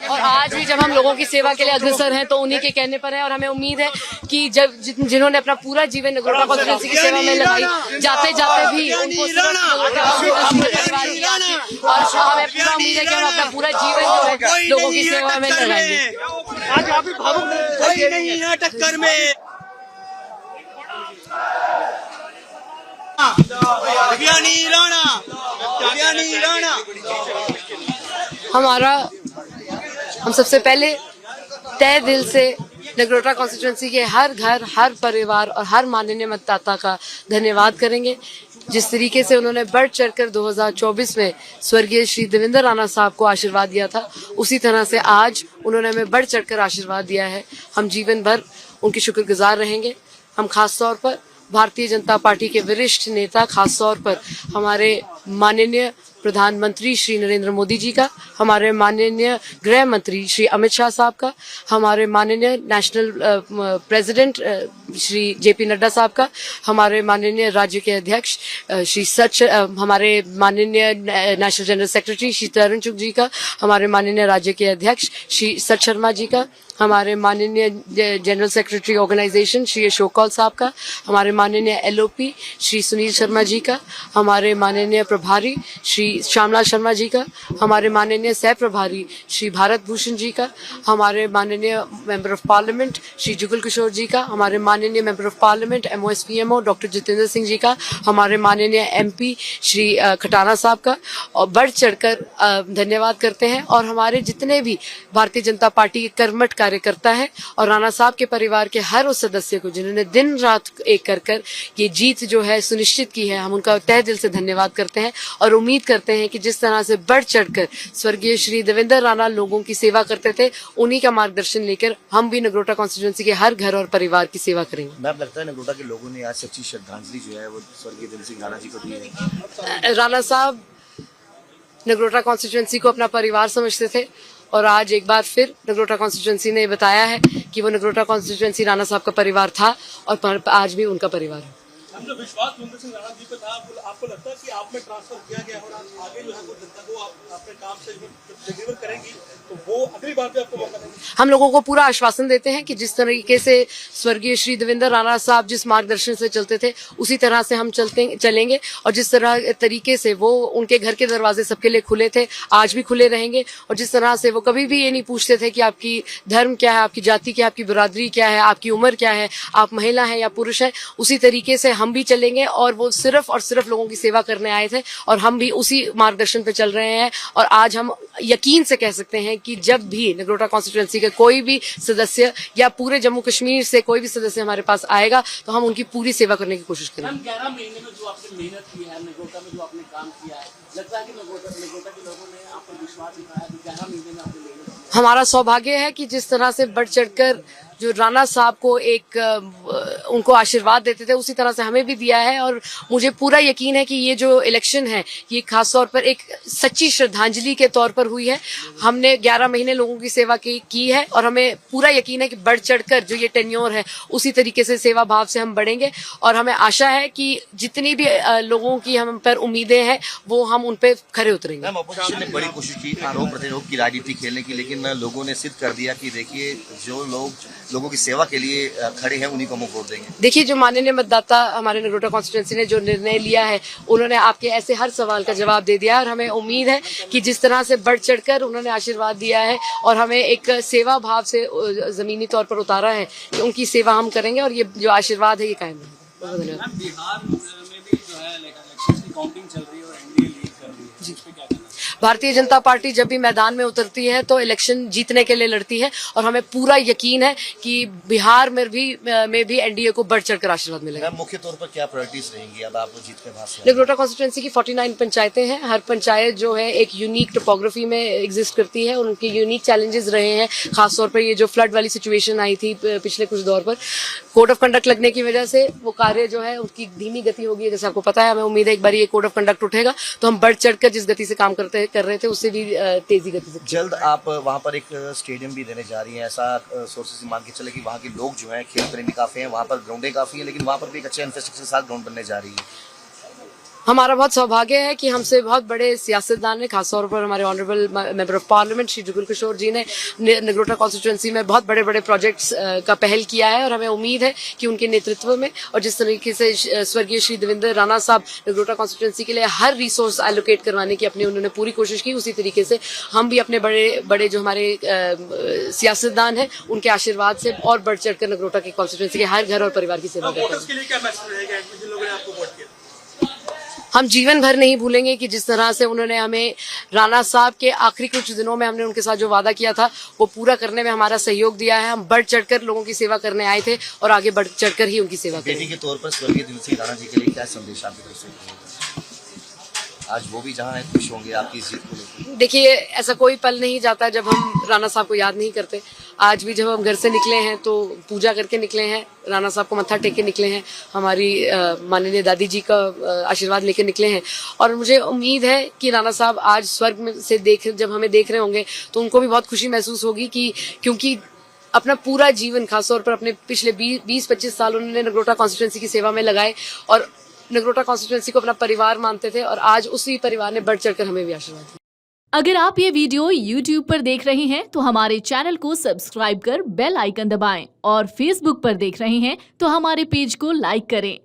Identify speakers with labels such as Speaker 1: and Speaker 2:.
Speaker 1: और आज भी जब हम लोगों की सेवा के लिए अग्रसर हैं तो उन्हीं के कहने पर है, और हमें उम्मीद है कि जब जिन्होंने अपना पूरा जीवन नगरोटा कॉन्स्टिट्यूंसी की सेवा में लगाई, जाते जाते भी उनको और हमें पूरा उम्मीद है कि हम अपना पूरा जीवन जो है लोगों की सेवा में लगाएंगे।
Speaker 2: आज आप भी भावुक नहीं है टक्कर में।
Speaker 1: हम सबसे पहले तय दिल से नगरोटा कॉन्स्टिट्यूंसी के हर घर, हर परिवार और हर माननीय मतदाता का धन्यवाद करेंगे। जिस तरीके से उन्होंने बढ़ चढ़कर 2024 में स्वर्गीय श्री देवेंद्र राणा साहब को आशीर्वाद दिया था, उसी तरह से आज उन्होंने हमें बढ़ चढ़कर आशीर्वाद दिया है। हम जीवन भर उनके शुक्रगुजार रहेंगे। हम खास तौर पर भारतीय जनता पार्टी के वरिष्ठ नेता, खास तौर पर हमारे माननीय प्रधानमंत्री श्री नरेंद्र मोदी जी का, हमारे माननीय गृह मंत्री श्री अमित शाह साहब का, हमारे माननीय national president Shri JP Nadda साहब का, हमारे माननीय राज्य के अध्यक्ष हमारे माननीय नेशनल जनरल सेक्रेटरी श्री तरुण चुग जी का, हमारे माननीय राज्य के अध्यक्ष श्री सत शर्मा जी का, हमारे माननीय general secretary organization Shri Ashok Kaul साहब का, हमारे माननीय एलओपी श्री सुनील शर्मा जी का, हमारे माननीय प्रभारी श्री श्यामलाल शर्मा जी का, हमारे माननीय सह प्रभारी श्री भारत भूषण जी का, हमारे माननीय member of parliament Shri Jugal Kishore ji का, हमारे माननीय member of parliament MOSPMO doctor Jitendra Singh ji का, हमारे माननीय MP श्री खटाना साहब का, और बढ़ चढ़कर धन्यवाद करते हैं। और हमारे जितने भी भारतीय जनता पार्टी के कर्मठ कार्यकर्ता है और राणा साहब के परिवार के हर उस सदस्य को जिन्होंने दिन रात एक कर ये जीत जो है सुनिश्चित की है, हम उनका तहे दिल से धन्यवाद करते हैं और उम्मीद करते हैं कि जिस तरह से बढ़ चढ़कर स्वर्गीय श्री देवेंद्र राणा लोगों की सेवा करते थे, उन्हीं का मार्गदर्शन लेकर हम भी नगरोटा कॉन्स्टिट्यूंसी के हर घर और परिवार की सेवा करेंगे।
Speaker 3: मैम, लगता है नगरोटा के लोगों ने आज सच्ची श्रद्धांजलि जो है वो स्वर्गीय देवेंद्र सिंह राणा जी को दी है।
Speaker 1: राणा साहब नगरोटा कॉन्स्टिट्यूंसी को अपना परिवार समझते थे और आज एक बार फिर नगरोटा कॉन्स्टिट्यूंसी ने बताया है कि वो नगरोटा कॉन्स्टिट्यूंसी राणा साहब का परिवार था और आज भी उनका परिवार है।
Speaker 2: जो विश्वास देवेंद्र सिंह राणा जी पे था, आपको लगता है कि आप में ट्रांसफर किया गया और आगे जो है वो जनता को अपने काम से डिलीवर करेंगी, तो वो अगली बार भी आपको मौका देंगे? हम
Speaker 1: लोगों को पूरा आश्वासन देते हैं कि जिस तरीके से स्वर्गीय श्री देवेंद्र राणा साहब जिस मार्गदर्शन से चलते थे, उसी तरह से हम चलेंगे और जिस तरीके से वो उनके घर के दरवाजे सबके लिए खुले थे, आज भी खुले रहेंगे। और जिस तरह से वो कभी भी ये नहीं पूछते थे कि आपकी धर्म क्या है, आपकी जाति क्या है, आपकी बिरादरी क्या है, आपकी उम्र क्या है, आप महिला हैं या पुरुष हैं, उसी तरीके से हम भी चलेंगे। और वो सिर्फ और सिर्फ लोगों की सेवा करने आए थे और हम भी उसी मार्गदर्शन पे चल रहे हैं। और आज हम यकीन से कह सकते हैं कि जब भी नगरोटा कॉन्स्टिट्यूंसी के कोई भी सदस्य या पूरे जम्मू कश्मीर से कोई भी सदस्य हमारे पास आएगा तो हम उनकी पूरी सेवा करने की कोशिश करेंगे।
Speaker 2: 11 महीने में जो आपने मेहनत की है, नगरोटा में जो आपने काम किया है, लगता है कि नगरोटा के लोगों ने आप पर विश्वास दिखाया कि 11 महीने में आपने मेहनत की।
Speaker 1: हमारा सौभाग्य है कि जिस तरह से बढ़ चढ़कर जो राणा साहब को उनको आशीर्वाद देते थे, उसी तरह से हमें भी दिया है। और मुझे पूरा यकीन है कि ये जो इलेक्शन है ये खास तौर पर एक सच्ची श्रद्धांजलि के तौर पर हुई है। हमने 11 महीने लोगों की सेवा की है और हमें पूरा यकीन है कि बढ़ चढ़कर जो ये टेन्योर है उसी तरीके से सेवा भाव से हम बढ़ेंगे। और हमें आशा है कि जितनी भी लोगों की हम पर उम्मीदें हैं वो हम उन पे खरे उतरेंगे।
Speaker 3: अपोजिशन ने बड़ी कोशिश की आरोप प्रत्यारोप की राजनीति खेलने की, लेकिन लोगों ने सिद्ध कर दिया कि देखिए जो लोगों की सेवा के लिए खड़े हैं उन्हीं को हम वोट देंगे।
Speaker 1: देखिए, जो माननीय मतदाता हमारे नगरोटा कॉन्स्टिट्यूंसी ने जो निर्णय लिया है, उन्होंने आपके ऐसे हर सवाल का जवाब दे दिया। और हमें उम्मीद है कि जिस तरह से बढ़ चढ़कर उन्होंने आशीर्वाद दिया है और हमें एक सेवा भाव से जमीनी तौर पर उतारा है कि उनकी सेवा हम करेंगे और ये जो आशीर्वाद है ये कायम रहेगा। धन्यवाद।
Speaker 2: बिहार में भी जो है इलेक्शन की काउंटिंग चल रही है और एनडीए लीड कर रही है, जी, क्या कहना है?
Speaker 1: भारतीय जनता पार्टी जब भी मैदान में उतरती है तो इलेक्शन जीतने के लिए लड़ती है और हमें पूरा यकीन है कि बिहार में भी एनडीए को बढ़ चढ़कर आशीर्वाद मिलेगा।
Speaker 3: मुख्य तौर पर क्या प्रायोरिटीज रहेंगी अब आप जीत के बाद?
Speaker 1: नगरोटा कॉन्स्टिट्यूंसी की 49 पंचायतें हैं। हर पंचायत जो है एक यूनिक टोपोग्राफी में एग्जिस्ट करती है और उनके यूनिक चैलेंजेस रहे हैं। खासतौर पर ये जो फ्लड वाली सिचुएशन आई थी पिछले कुछ दौर पर, कोड ऑफ कंडक्ट लगने की वजह से वो कार्य जो है उसकी धीमी गति होगी, जैसे आपको पता है। हमें उम्मीद है एक बार ये कोड ऑफ कंडक्ट उठेगा तो हम बढ़ चढ़कर जिस गति से काम कर रहे थे उससे भी तेजी गति से।
Speaker 3: जल्द आप वहाँ पर एक स्टेडियम भी देने जा रही हैं, ऐसा सोर्सेस से मान के चले कि वहाँ के लोग जो हैं खेल प्रेमी काफी हैं, वहाँ पर ग्राउंडें काफी हैं, लेकिन वहाँ पर भी एक अच्छा इंफ्रास्ट्रक्चर के साथ ग्राउंड बनने जा रही है।
Speaker 1: हमारा बहुत सौभाग्य है कि हमसे बहुत बड़े सियासतदान ने, खासतौर पर हमारे honourable member of parliament Shri Jugal Kishore ji ने नगरोटा कॉन्स्टिट्यूंसी में बहुत बड़े बड़े प्रोजेक्ट्स का पहल किया है और हमें उम्मीद है कि उनके नेतृत्व में और जिस तरीके से स्वर्गीय श्री देवेंद्र राणा साहब नगरोटा कॉन्स्टिट्यूंसी के लिए हर रिसोर्स एलोकेट करवाने की अपनी उन्होंने पूरी कोशिश की, उसी तरीके से हम भी अपने बड़े बड़े जो हमारे सियासतदान हैं उनके आशीर्वाद से और बढ़ चढ़कर नगरोटा की कॉन्स्टिट्यूंसी के हर घर और परिवार की सेवा करते हैं।
Speaker 2: वोटर्स के लिए क्या मैसेज रहेगा जिन लोगों ने आपको वोट किया?
Speaker 1: हम जीवन भर नहीं भूलेंगे कि जिस तरह से उन्होंने हमें राणा साहब के आखिरी कुछ दिनों में हमने उनके साथ जो वादा किया था वो पूरा करने में हमारा सहयोग दिया है। हम बढ़ चढ़कर लोगों की सेवा करने आए थे और आगे बढ़ चढ़कर ही उनकी सेवा
Speaker 3: बेटी
Speaker 1: करेंगे।
Speaker 3: के तौर पर स्वर्गीय दिलसी राणा जी के लिए क्या संदेश आपकी तरफ से होगा? आज वो भी जहाँ है खुश होंगे आपकी इस जीत को लेकर।
Speaker 1: देखिए, ऐसा कोई पल नहीं जाता जब हम राणा साहब को याद नहीं करते। आज भी जब हम घर से निकले हैं तो पूजा करके निकले हैं, राणा साहब को मत्था टेक के निकले हैं, हमारी माननीय दादी जी का आशीर्वाद लेकर निकले हैं और मुझे उम्मीद है कि राणा साहब आज स्वर्ग में से जब हमें देख रहे होंगे तो उनको भी बहुत खुशी महसूस होगी कि क्योंकि अपना पूरा जीवन, खासतौर पर अपने पिछले 20-25 साल उन्होंने नगरोटा कॉन्स्टिट्यूंसी की सेवा में लगाए और नगरोटा कॉन्स्टिट्यूंसी को अपना परिवार मानते थे और आज उसी परिवार ने बढ़ चढ़कर हमें भी आशीर्वाद दिया।
Speaker 4: अगर आप ये वीडियो YouTube पर देख रहे हैं तो हमारे चैनल को सब्सक्राइब कर बेल आइकन दबाएं और Facebook पर देख रहे हैं तो हमारे पेज को लाइक करें।